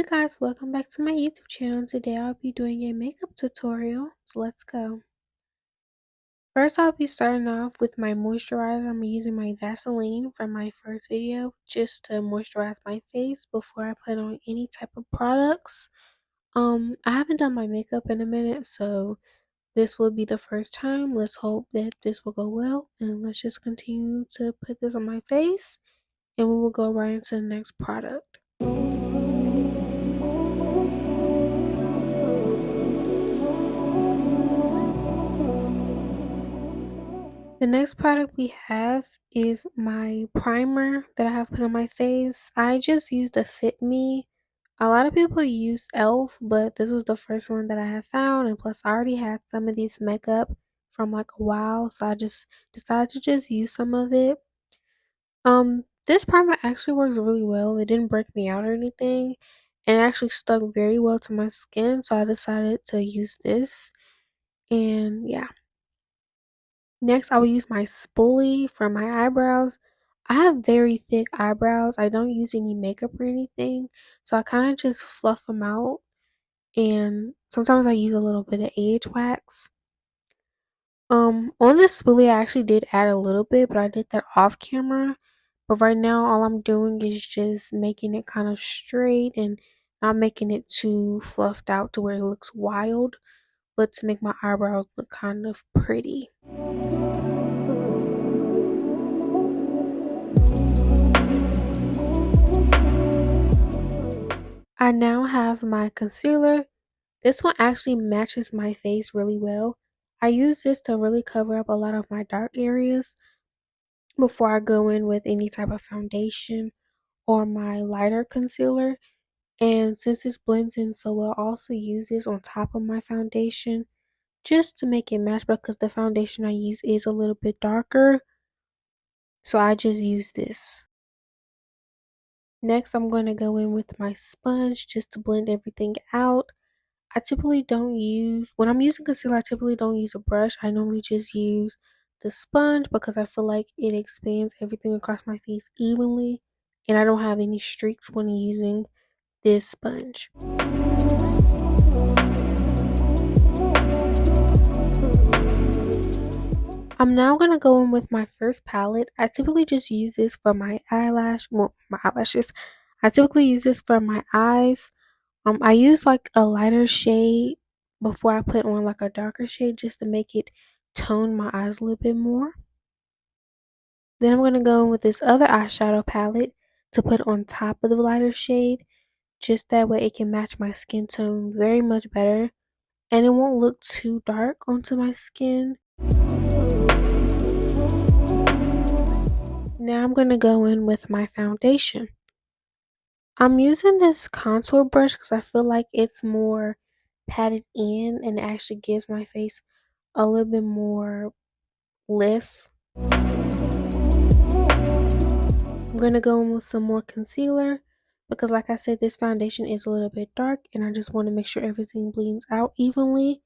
Hey guys, welcome back to my YouTube channel. Today I'll be doing a makeup tutorial. So let's go. First I'll be starting off with my moisturizer. I'm using my Vaseline from my first video just to moisturize my face before I put on any type of products. I haven't done my makeup in a minute, so this will be the first time. Let's hope that this will go well, and let's just continue to put this on my face and we will go right into the next product. The next product we have is my primer that I have put on my face. I just used a Fit Me. A lot of people use e.l.f., but this was the first one that I have found, and plus I already had some of this makeup from like a while, so I just decided to just use some of it. This primer actually works really well. It didn't break me out or anything, and it actually stuck very well to my skin, so I decided to use this. And yeah. Next, I will use my spoolie for my eyebrows. I have very thick eyebrows. I don't use any makeup or anything, so I kind of just fluff them out. And sometimes I use a little bit of age wax. On this spoolie, I actually did add a little bit, but I did that off camera. But right now, all I'm doing is just making it kind of straight and not making it too fluffed out to where it looks wild, but to make my eyebrows look kind of pretty. I now have my concealer. This one actually matches my face really well. I use this to really cover up a lot of my dark areas before I go in with any type of foundation or my lighter concealer. And since this blends in so well, I also use this on top of my foundation just to make it match because the foundation I use is a little bit darker. So I just use this. Next, I'm going to go in with my sponge just to blend everything out. I typically don't use, when I'm using concealer, I typically don't use a brush. I normally just use the sponge because I feel like it expands everything across my face evenly and I don't have any streaks when using this sponge. I'm now going to go in with my first palette. I typically just use this for my my eyelashes. I typically use this for my eyes. I use like a lighter shade before I put on like a darker shade just to make it tone my eyes a little bit more. Then I'm going to go in with this other eyeshadow palette to put on top of the lighter shade. Just that way it can match my skin tone very much better. And it won't look too dark onto my skin. Now I'm going to go in with my foundation. I'm using this contour brush because I feel like it's more patted in and it actually gives my face a little bit more lift. I'm going to go in with some more concealer because like I said, this foundation is a little bit dark and I just want to make sure everything blends out evenly.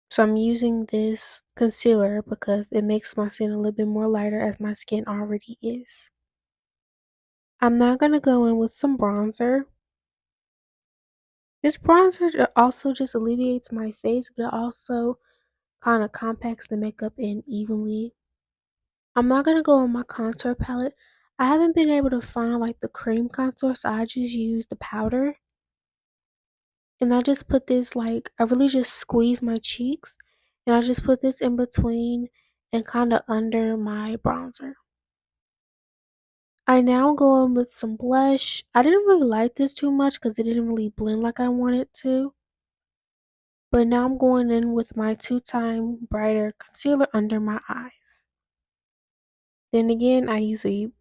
So I'm using this concealer because it makes my skin a little bit more lighter as my skin already is. I'm now going to go in with some bronzer. This bronzer also just alleviates my face, but it also kind of compacts the makeup in evenly. I'm not going to go on my contour palette. I haven't been able to find like the cream contour, so I just use the powder. And I just put this I really just squeeze my cheeks. And I just put this in between and kind of under my bronzer. I now go in with some blush. I didn't really like this too much because it didn't really blend like I wanted to. But now I'm going in with my 2-time brighter concealer under my eyes. Then again, I use a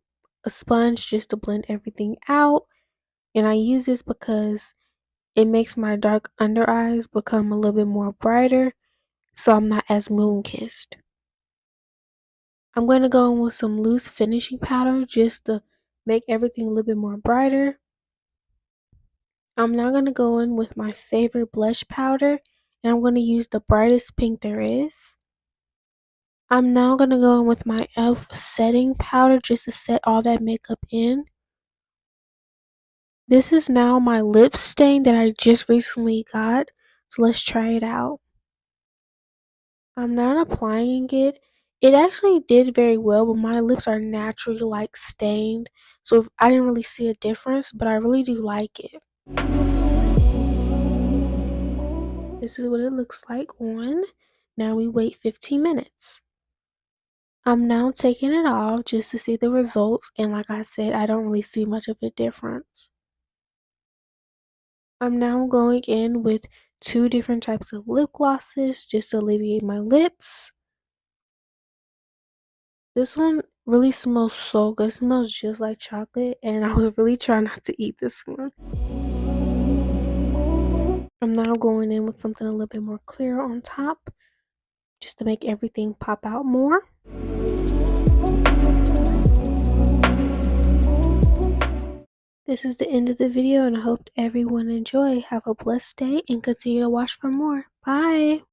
sponge just to blend everything out. And I use this because it makes my dark under eyes become a little bit more brighter. So I'm not as moon kissed. I'm going to go in with some loose finishing powder just to make everything a little bit more brighter. I'm now going to go in with my favorite blush powder and I'm going to use the brightest pink there is. I'm now going to go in with my e.l.f. setting powder just to set all that makeup in. This is now my lip stain that I just recently got, so let's try it out. I'm not applying it. It actually did very well, but my lips are naturally like stained, so I didn't really see a difference, but I really do like it. This is what it looks like on. Now we wait 15 minutes. I'm now taking it off just to see the results, and like I said, I don't really see much of a difference. I'm now going in with 2 different types of lip glosses just to alleviate my lips. This one really smells so good. It smells just like chocolate, and I was really trying not to eat this one. I'm now going in with something a little bit more clear on top just to make everything pop out more. This is the end of the video, and I hope everyone enjoy. Have a blessed day and continue to watch for more. Bye!